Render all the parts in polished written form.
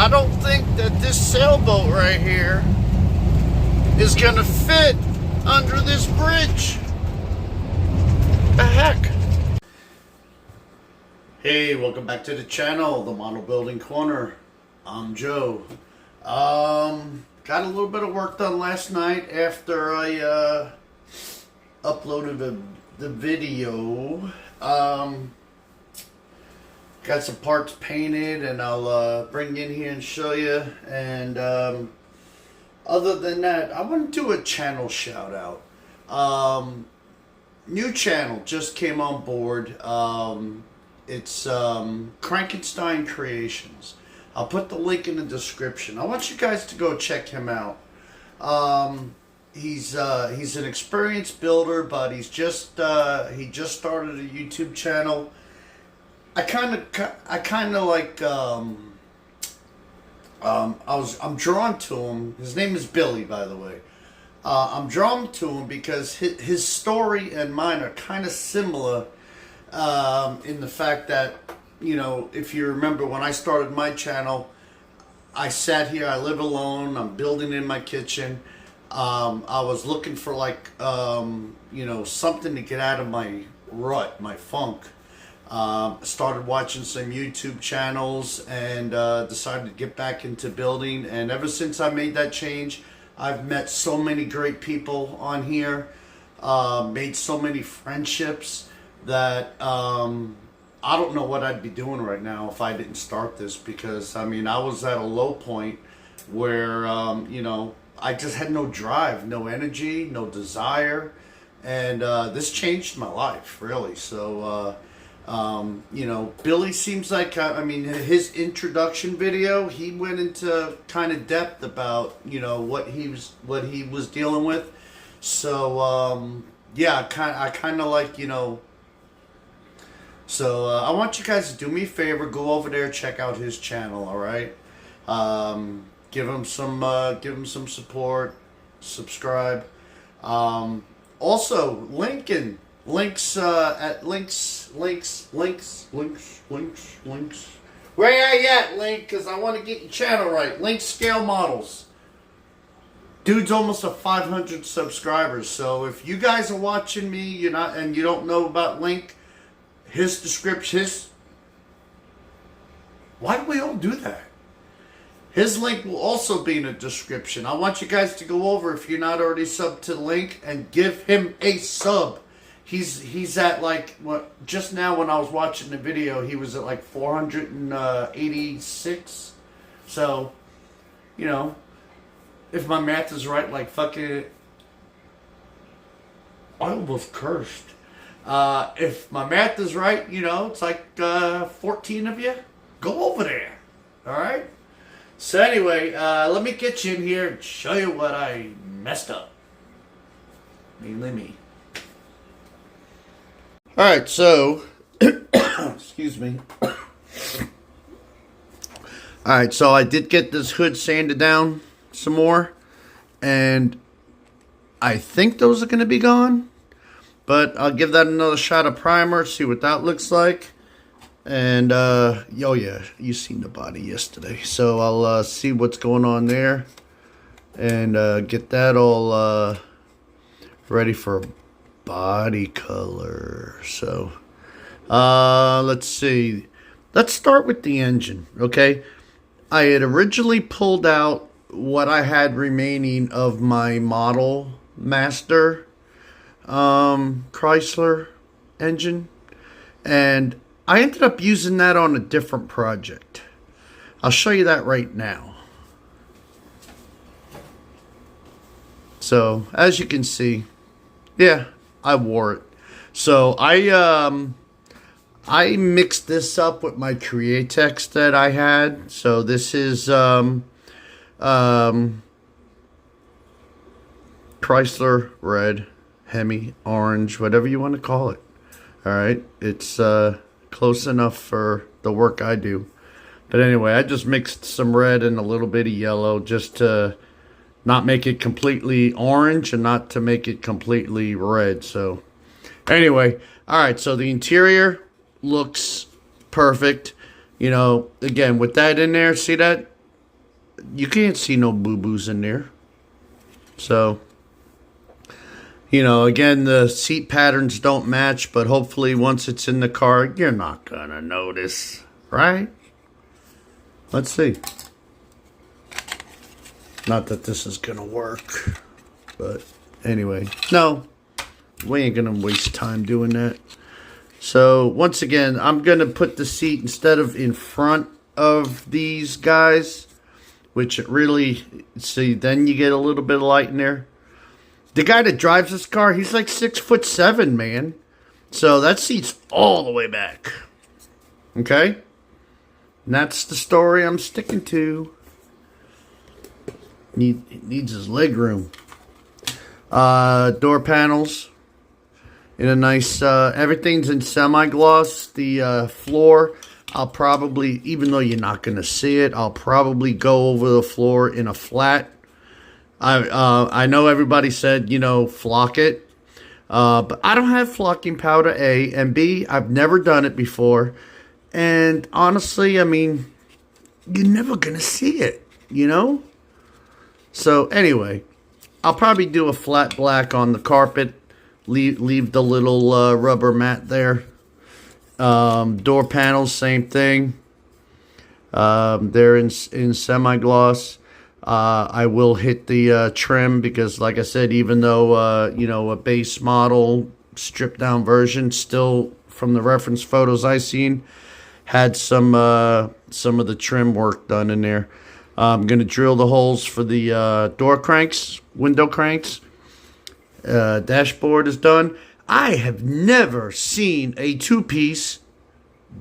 I don't think that this sailboat right here is gonna fit under this bridge. The heck? Hey, welcome back to the channel, the Model Building Corner. I'm Joe. Got a little bit of work done last night after I uploaded the video. Got some parts painted, and I'll bring in here and show you. And other than that, I want to do a channel shout out. New channel just came on board. It's Frankenstein Creations. I'll put the link in the description. I want you guys to go check him out. He's an experienced builder, but he just started a YouTube channel. I kind of like I'm drawn to him. His name is Billy, by the way. I'm drawn to him because his story and mine are kind of similar in the fact that, you know, if you remember when I started my channel, I sat here, I live alone, I'm building in my kitchen. I was looking for like, you know, something to get out of my rut, my funk. Started watching some YouTube channels and decided to get back into building. And ever since I made that change, I've met so many great people on here, made so many friendships that I don't know what I'd be doing right now if I didn't start this, because I mean I was at a low point where you know, I just had no drive, no energy, no desire, and this changed my life really. So you know, Billy seems like, I mean, his introduction video, he went into kind of depth about, you know, what he was dealing with. So yeah, I kind of like, you know. So I want you guys to do me a favor, go over there, check out his channel, all right? Give him some support, subscribe. Also, links at links. Where are you at, Link? Because I want to get your channel right. Link Scale Models. Dude's almost at 500 subscribers. So if you guys are watching me, you don't know about Link, his description, why do we all do that? His link will also be in the description. I want you guys to go over, if you're not already subbed to Link, and give him a sub. He's at like, what, just now when I was watching the video, he was at like 486. So, you know, if my math is right, like fucking, I almost cursed. If my math is right, you know, it's like 14 of you. Go over there. All right? So anyway, let me get you in here and show you what I messed up. Mainly me. All right, so excuse me. All right, so I did get this hood sanded down some more, and I think those are going to be gone, but I'll give that another shot of primer, see what that looks like. And oh yeah, you seen the body yesterday, so I'll see what's going on there and get that all ready for body color. So let's see, let's start with the engine. Okay, I had originally pulled out what I had remaining of my Model Master Chrysler engine, and I ended up using that on a different project. I'll show you that right now. So as you can see, yeah, I wore it. So I mixed this up with my Createx that I had. So this is Chrysler red, Hemi orange, whatever you want to call it. All right, it's close enough for the work I do. But anyway, I just mixed some red and a little bit of yellow just to not make it completely orange and not to make it completely red. So anyway, all right, so the interior looks perfect. You know, again, with that in there, see that? you can't see no boo-boos in there. So, you know, again, the seat patterns don't match, but hopefully once it's in the car, you're not going to notice, right? Let's see. Not that this is going to work, but anyway. No, we ain't going to waste time doing that. So, once again, I'm going to put the seat instead of in front of these guys, which it really, see, then you get a little bit of light in there. The guy that drives this car, he's like 6'7", man. So that seat's all the way back. Okay? And that's the story I'm sticking to. Needs his leg room. Door panels. In a nice, everything's in semi-gloss. The floor, I'll probably, even though you're not going to see it, I'll probably go over the floor in a flat. I know everybody said, you know, flock it. But I don't have flocking powder, A. And B, I've never done it before. And honestly, I mean, you're never going to see it, you know? So anyway, I'll probably do a flat black on the carpet. Leave the little rubber mat there. Door panels, same thing. They're in semi-gloss. I will hit the trim because, like I said, even though, you know, a base model stripped down version still from the reference photos I seen had some of the trim work done in there. I'm going to drill the holes for the door cranks, window cranks. Dashboard is done. I have never seen a two-piece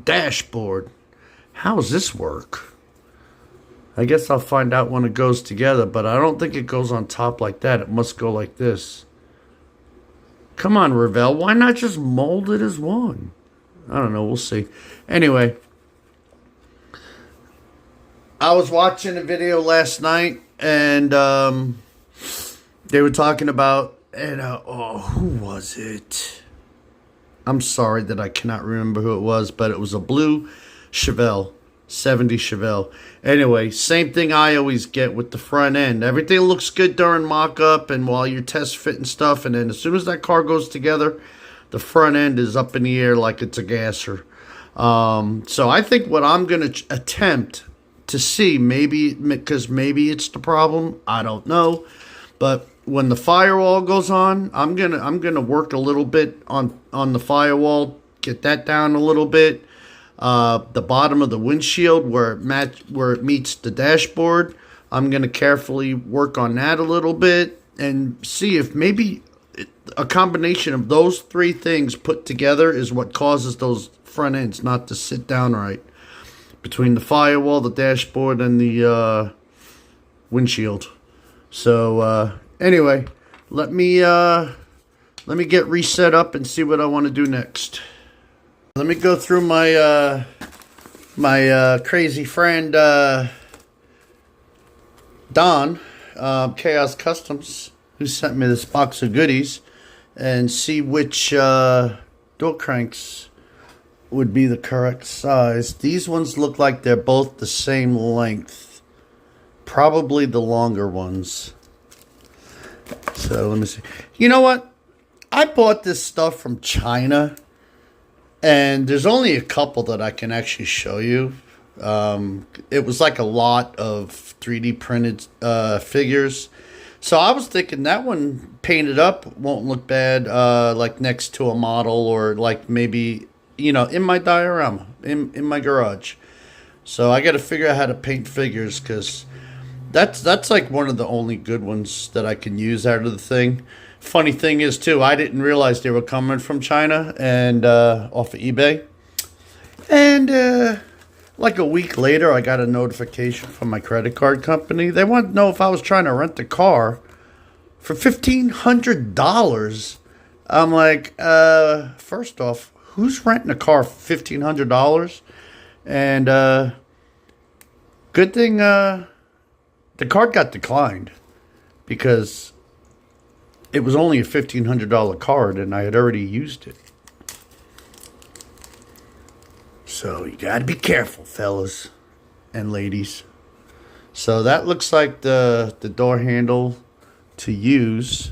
dashboard. How does this work? I guess I'll find out when it goes together, but I don't think it goes on top like that. It must go like this. Come on, Revell. Why not just mold it as one? I don't know. We'll see. Anyway, I was watching a video last night, and they were talking about, and who was it? I'm sorry that I cannot remember who it was, but it was a blue Chevelle. 70 Chevelle. Anyway, same thing I always get with the front end. Everything looks good during mock-up and while you're test fitting stuff, and then as soon as that car goes together, the front end is up in the air like it's a gasser. So I think what I'm going to attempt to see, maybe, because maybe it's the problem, I don't know, but when the firewall goes on, I'm gonna work a little bit on the firewall, get that down a little bit. The bottom of the windshield where it meets the dashboard, I'm going to carefully work on that a little bit and see if maybe a combination of those three things put together is what causes those front ends not to sit down right. Between the firewall, the dashboard, and the windshield. So anyway, let me get reset up and see what I want to do next. Let me go through my my crazy friend Don, Chaos Customs, who sent me this box of goodies, and see which door cranks would be the correct size. These ones look like they're both the same length. Probably the longer ones. So let me see. You know what? I bought this stuff from China. And there's only a couple that I can actually show you. It was like a lot of 3D printed figures. So I was thinking that one painted up won't look bad like next to a model or like maybe, you know, in my diorama, in my garage. So I got to figure out how to paint figures because that's like one of the only good ones that I can use out of the thing. Funny thing is, too, I didn't realize they were coming from China and off of eBay. And like a week later, I got a notification from my credit card company. They wanted to know if I was trying to rent a car for $1,500. I'm like, first off, who's renting a car for $1,500? And good thing the card got declined because it was only a $1,500 card, and I had already used it. So you got to be careful, fellas and ladies. So that looks like the door handle to use.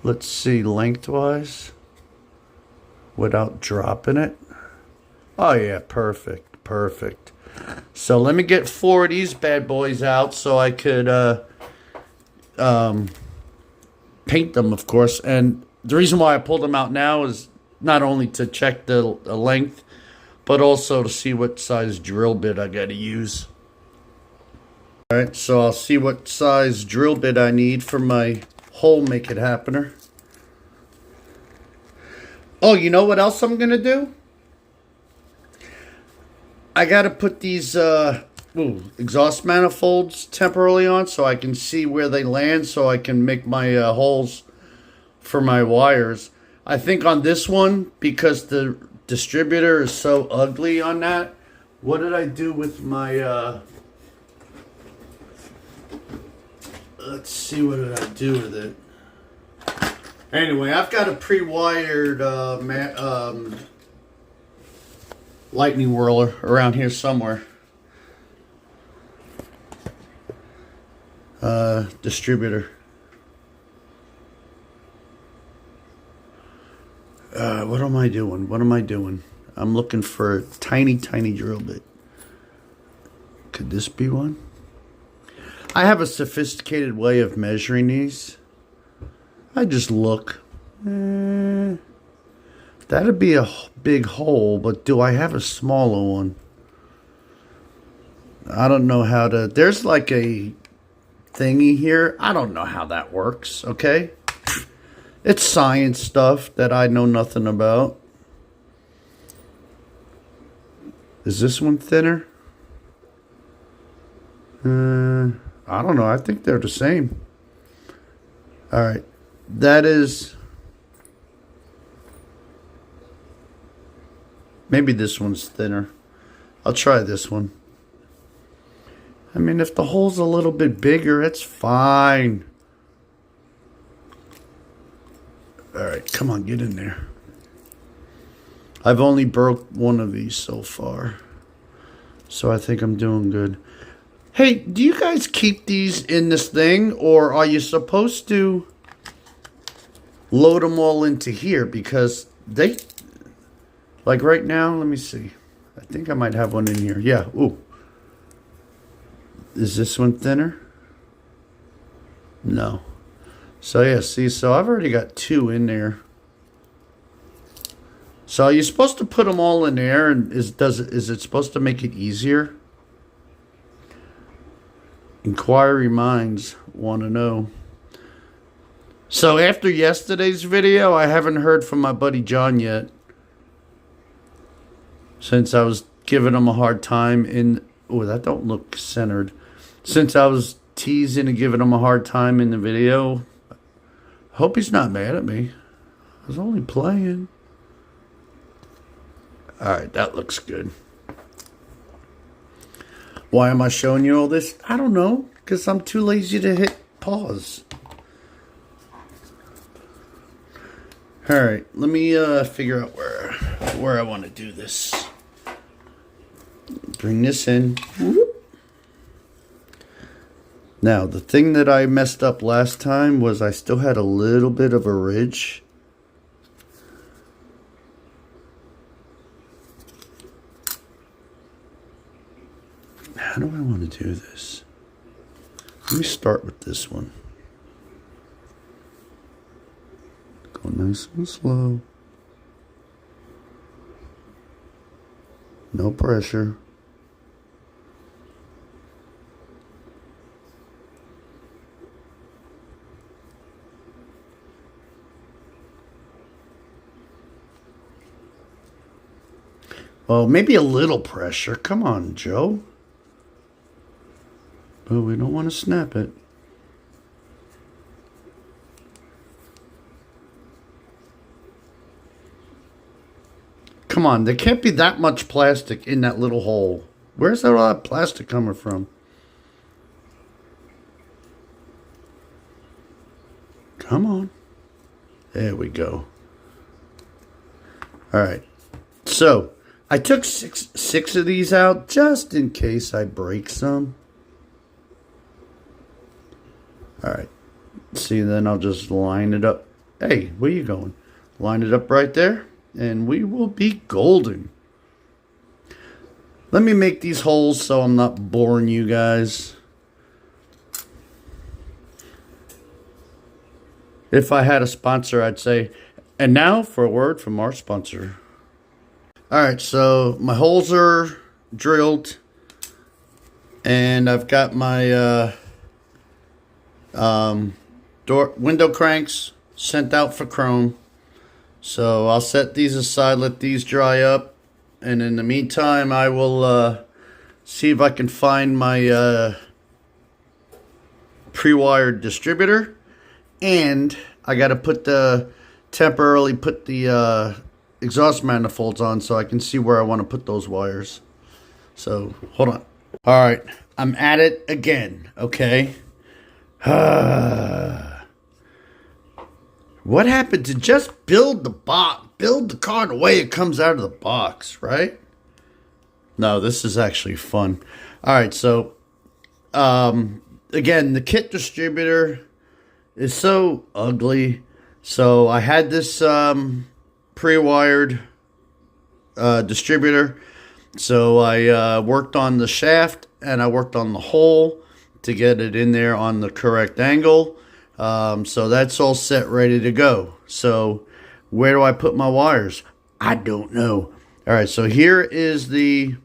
Let's see, lengthwise, without dropping it. Oh yeah, perfect, perfect. So let me get 4 of these bad boys out so I could paint them, of course. And the reason why I pulled them out now is not only to check the length, but also to see what size drill bit I got to use. All right, so I'll see what size drill bit I need for my hole make it happener. Oh, you know what else I'm gonna do? I gotta put these exhaust manifolds temporarily on so I can see where they land, so I can make my holes for my wires. I think on this one, because the distributor is so ugly on that, what did I do with my let's see, what did I do with it? Anyway, I've got a pre-wired lightning whirler around here somewhere. Distributor. What am I doing? What am I doing? I'm looking for a tiny, tiny drill bit. Could this be one? I have a sophisticated way of measuring these. I just look. That'd be a big hole, but do I have a smaller one? I don't know how to... There's like a thingy here. I don't know how that works, okay? It's science stuff that I know nothing about. Is this one thinner? I don't know. I think they're the same. All right. That is... Maybe this one's thinner. I'll try this one. I mean, if the hole's a little bit bigger, it's fine. All right, come on, get in there. I've only broke one of these so far, so I think I'm doing good. Hey, do you guys keep these in this thing, or are you supposed to load them all into here? Because they, like right now, let me see. I think I might have one in here. Yeah, ooh. Is this one thinner? No. So yeah, see, so I've already got 2 in there. So are you supposed to put them all in there, and is it supposed to make it easier? Inquiry minds want to know. So after yesterday's video, I haven't heard from my buddy John yet. Since I was giving him a hard time in... Oh, that don't look centered. Since I was teasing and giving him a hard time in the video... Hope he's not mad at me. I was only playing. Alright, that looks good. Why am I showing you all this? I don't know. Because I'm too lazy to hit pause. Alright, let me figure out where I want to do this. Bring this in. Whoop. Now, the thing that I messed up last time was I still had a little bit of a ridge. How do I want to do this? Let me start with this one. Go nice and slow. No pressure. Well, maybe a little pressure. Come on, Joe. But we don't want to snap it. Come on, there can't be that much plastic in that little hole. Where's that all that plastic coming from? Come on. There we go. All right. So, I took six of these out just in case I break some. Alright. See, then I'll just line it up. Hey, where you going? Line it up right there, and we will be golden. Let me make these holes so I'm not boring you guys. If I had a sponsor, I'd say, and now for a word from our sponsor. Alright, so my holes are drilled, and I've got my window cranks sent out for chrome. So I'll set these aside, let these dry up, and in the meantime I will see if I can find my pre-wired distributor, and I got to temporarily put the exhaust manifolds on so I can see where I want to put those wires. So hold on. All right, I'm at it again. Okay. What happened to just build the car the way it comes out of the box, right? No, this is actually fun. All right, so again, the kit distributor is so ugly. So I had this pre-wired distributor. So I worked on the shaft and I worked on the hole to get it in there on the correct angle. So that's all set, ready to go. So where do I put my wires? I don't know. All right, so here is the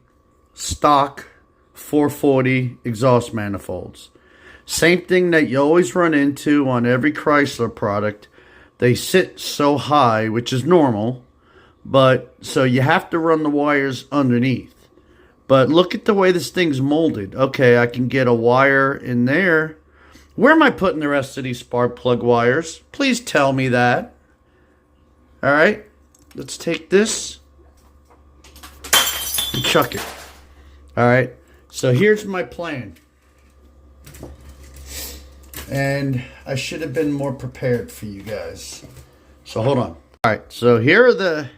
stock 440 exhaust manifolds. Same thing that you always run into on every Chrysler product. They sit so high, which is normal, but so you have to run the wires underneath. But look at the way this thing's molded. Okay, I can get a wire in there. Where am I putting the rest of these spark plug wires? Please tell me that. All right, let's take this and chuck it. All right, so here's my plan. And I should have been more prepared for you guys. So hold on. All right, so here are the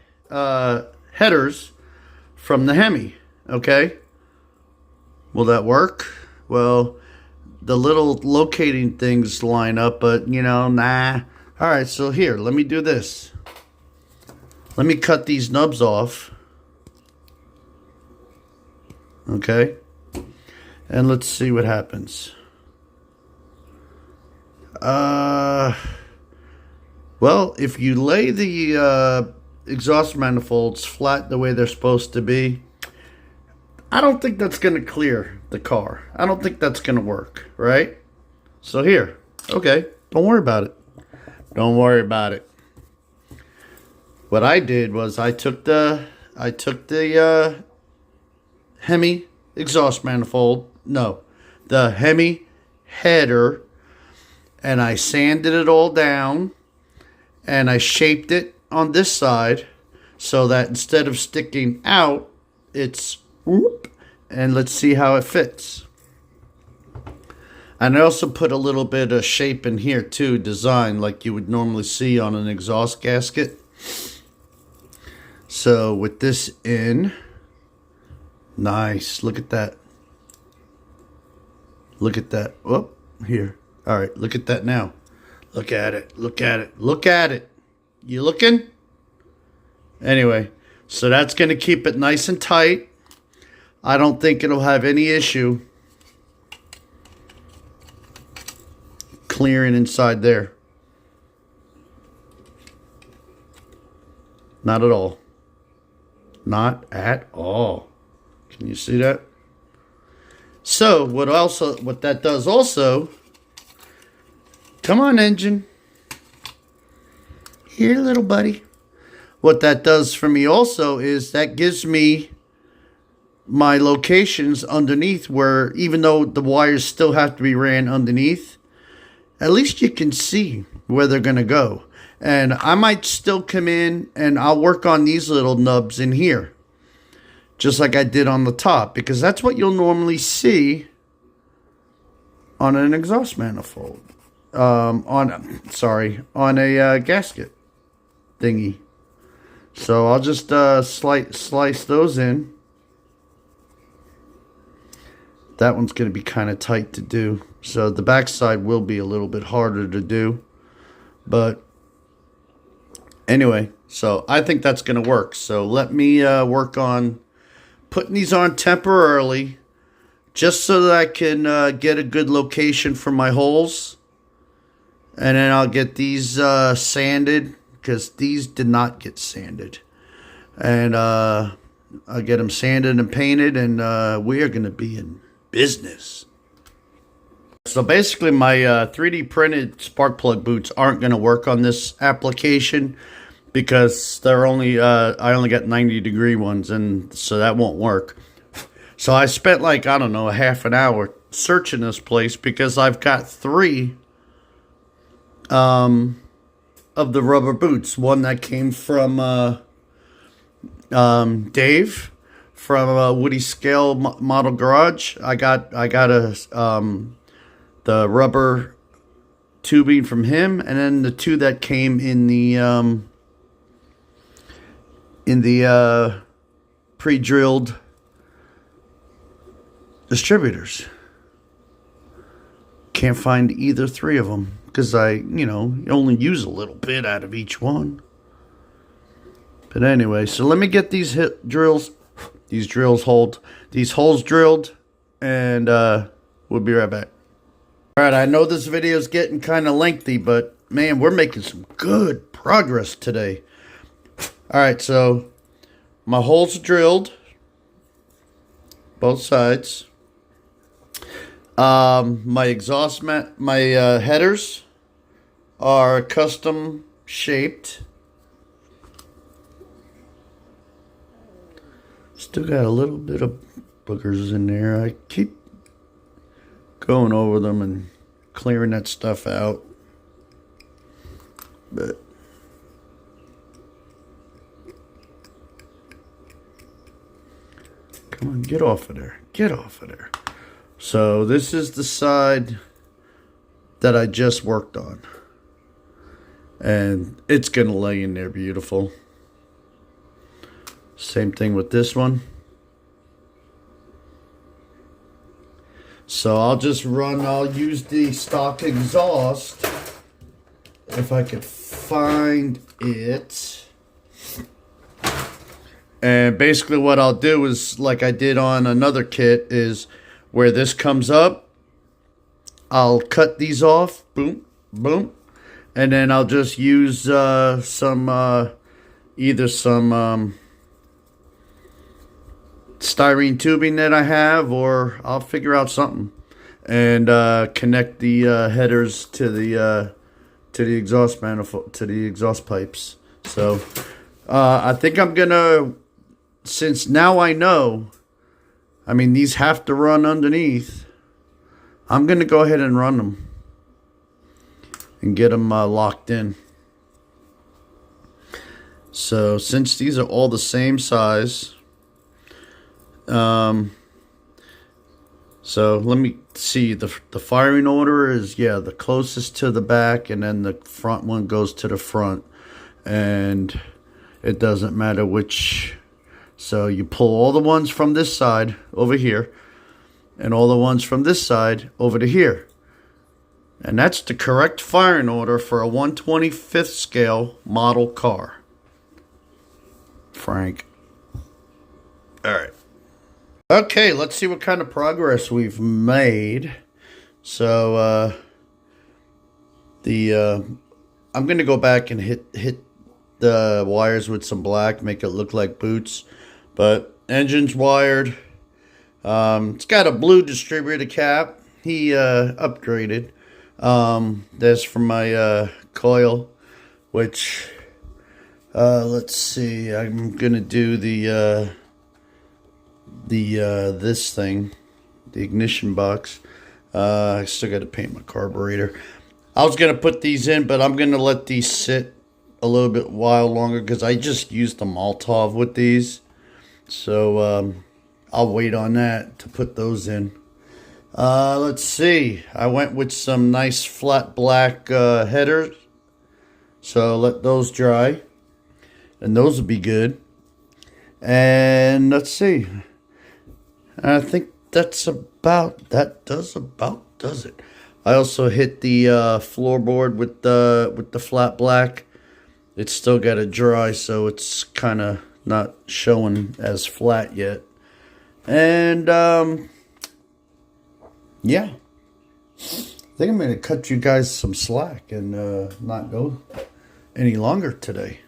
headers from the Hemi, okay? Will that work? Well, the little locating things line up, but, you know, nah. All right, so here, let me do this. Let me cut these nubs off. Okay? And let's see what happens. Well, if you lay the exhaust manifolds flat the way they're supposed to be, I don't think that's going to clear the car. I don't think that's going to work, right? So here, okay, don't worry about it. Don't worry about it. What I did was I took the Hemi exhaust manifold, no, the Hemi header, and I sanded it all down, and I shaped it on this side so that instead of sticking out, it's whoop, and let's see how it fits. And I also put a little bit of shape in here too, design like you would normally see on an exhaust gasket. So with this in, nice, look at that. Look at that. Oh, here. All right, look at that now. Look at it. Look at it. Look at it. You looking? Anyway, so that's going to keep it nice and tight. I don't think it'll have any issue clearing inside there. Not at all. Not at all. Can you see that? So what that does also, come on, engine. Here, little buddy. What that does for me also is that gives me my locations underneath where, even though the wires still have to be ran underneath, at least you can see where they're going to go. And I might still come in and I'll work on these little nubs in here, just like I did on the top, because that's what you'll normally see on an exhaust manifold. On a gasket thingy. So I'll just slice those in. That one's going to be kind of tight to do. So the backside will be a little bit harder to do. But anyway, so I think that's going to work. So let me work on putting these on temporarily, just so that I can get a good location for my holes. And then I'll get these sanded, because these did not get sanded. And I'll get them sanded and painted, and we are going to be in business. So basically my 3D printed spark plug boots aren't going to work on this application, because they're only I only got 90-degree ones, and so that won't work. So I spent like, I don't know, a half an hour searching this place, because I've got 3 of the rubber boots. One that came from Dave from Woody Scale Model Garage. I got the rubber tubing from him, and then the 2 that came in the pre-drilled distributors. Can't find either 3 of them, because I only use a little bit out of each one. But anyway, so let me get these holes drilled, and we'll be right back. All right, I know this video is getting kind of lengthy, but man, we're making some good progress today. All right, so my holes are drilled, both sides. My headers are custom shaped. Still got a little bit of boogers in there. I keep going over them and clearing that stuff out. But come on, get off of there. Get off of there. So this is the side that I just worked on. And it's going to lay in there beautiful. Same thing with this one. So I'll use the stock exhaust, if I could find it. And basically what I'll do is, like I did on another kit, is where this comes up, I'll cut these off, boom, boom, and then I'll just use either some styrene tubing that I have, or I'll figure out something, and connect the headers to the exhaust manifold, to the exhaust pipes. So I think I'm gonna, since now I know, I mean, these have to run underneath, I'm gonna go ahead and run them and get them locked in. So since these are all the same size, so let me see, the firing order is, yeah, the closest to the back, and then the front one goes to the front, and it doesn't matter which. So you pull all the ones from this side over here, and all the ones from this side over to here, and that's the correct firing order for a 1/25th scale model car. Frank. All right. Okay, let's see what kind of progress we've made. So I'm gonna go back and hit the wires with some black, make it look like boots. But engine's wired. It's got a blue distributor cap. He upgraded. That's from my coil, which let's see. I'm gonna do this thing, the ignition box. I still got to paint my carburetor. I was gonna put these in, but I'm gonna let these sit a little bit while longer, because I just used the Molotov with these. So I'll wait on that to put those in. Let's see. I went with some nice flat black headers. So let those dry. and those would be good. And let's see. I think does it. I also hit the floorboard with the flat black. It's still got to dry, so it's kind of not showing as flat yet. And yeah, I think I'm going to cut you guys some slack and not go any longer today.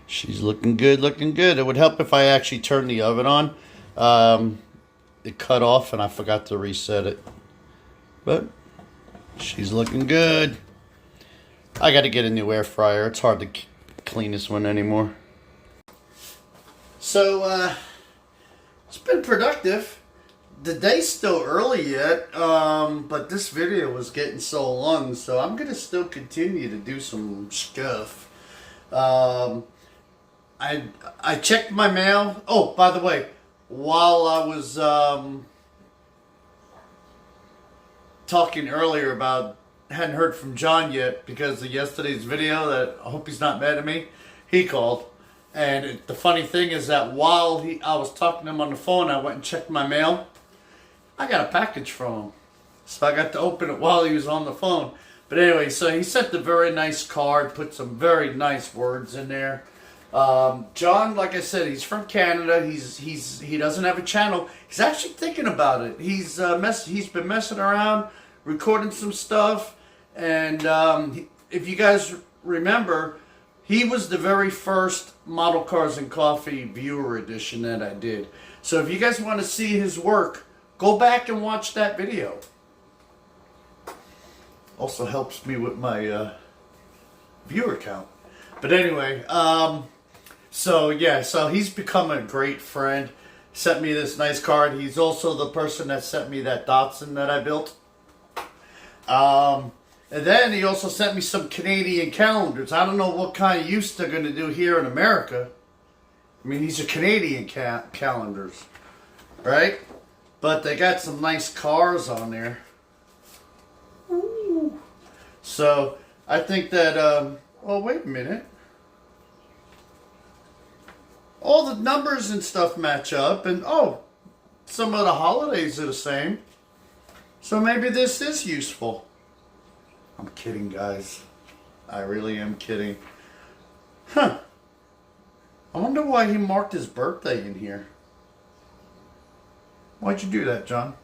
She's looking good, looking good. It would help if I actually turned the oven on. It cut off and I forgot to reset it. But she's looking good. I got to get a new air fryer. It's hard to clean this one anymore. So, it's been productive. The day's still early yet, but this video was getting so long, so I'm going to still continue to do some stuff. I checked my mail. Oh, by the way, while I was talking earlier about hadn't heard from John yet because of yesterday's video, that I hope he's not mad at me, he called. And the funny thing is that while I was talking to him on the phone, I went and checked my mail. I got a package from him. So I got to open it while he was on the phone. But anyway, so he sent a very nice card, put some very nice words in there. John, like I said, he's from Canada. He doesn't have a channel. He's actually thinking about it. He's been messing around, recording some stuff. And if you guys remember, he was the very first Model Cars and Coffee viewer edition that I did. So if you guys want to see his work, go back and watch that video. Also helps me with my viewer count. But anyway, so yeah, so he's become a great friend. Sent me this nice card. He's also the person that sent me that Datsun that I built. And then he also sent me some Canadian calendars. I don't know what kind of use they're going to do here in America. I mean, these are Canadian calendars, right? But they got some nice cars on there. Ooh. So I think that, oh, wait a minute. All the numbers and stuff match up. And, oh, some of the holidays are the same. So maybe this is useful. I'm kidding, guys. I really am kidding. Huh. I wonder why he marked his birthday in here. Why'd you do that, John?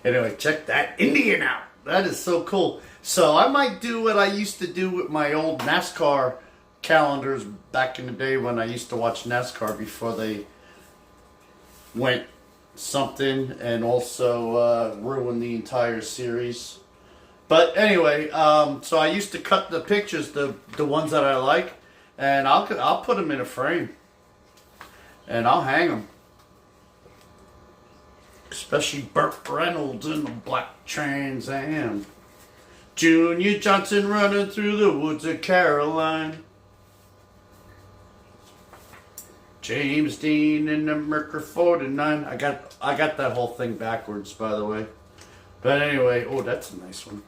Anyway, check that Indian out. That is so cool. So I might do what I used to do with my old NASCAR calendars back in the day when I used to watch NASCAR before they went something and also ruined the entire series. But anyway, so I used to cut the pictures, the ones that I like, and I'll put them in a frame and I'll hang them. Especially Burt Reynolds in the black Trans Am. Junior Johnson running through the woods of Caroline. James Dean in the Mercury 49. I got that whole thing backwards, by the way. But anyway, oh, that's a nice one.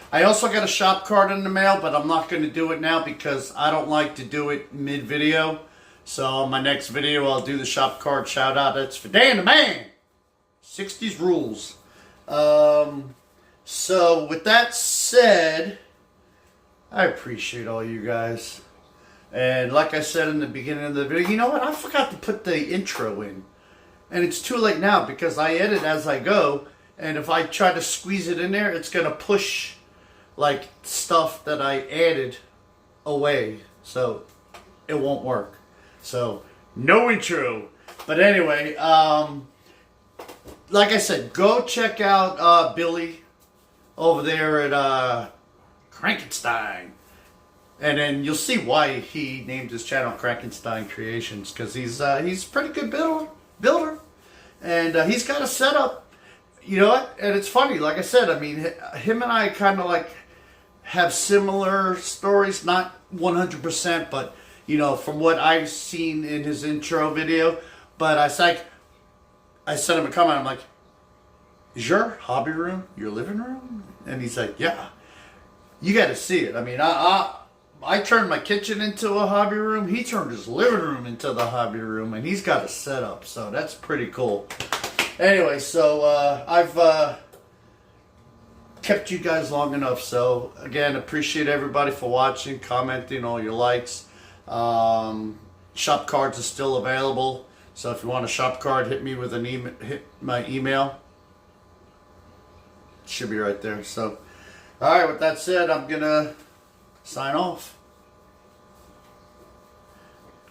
I also got a shop card in the mail, but I'm not going to do it now because I don't like to do it mid-video. So my next video, I'll do the shop card shout out. That's for Dan the Man. 60s rules. So with that said, I appreciate all you guys. And like I said in the beginning of the video, you know what? I forgot to put the intro in. And it's too late now because I edit as I go. And if I try to squeeze it in there, it's going to push like stuff that I added away. So it won't work. So no intro. But anyway, like I said, go check out Billy over there at Frankenstein. And then you'll see why he named his channel Frankenstein Creations, because he's a pretty good builder, and he's got a setup. You know what? And it's funny, like I said, I mean, him and I kind of like have similar stories, not 100%, but you know, from what I've seen in his intro video. But I sent him a comment. I'm like, is your hobby room your living room? And he's like, yeah. You got to see it. I mean, I turned my kitchen into a hobby room. He turned his living room into the hobby room, and he's got a setup, so that's pretty cool. Anyway, so I've kept you guys long enough. So again, appreciate everybody for watching, commenting, all your likes. Shop cards are still available, so if you want a shop card, hit me with an email. Hit my email. It should be right there. So, all right. With that said, I'm gonna sign off.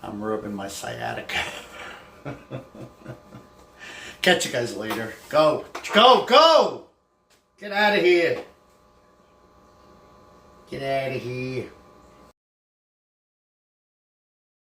I'm rubbing my sciatica. Catch you guys later. Go, go, go! Get out of here. Get out of here.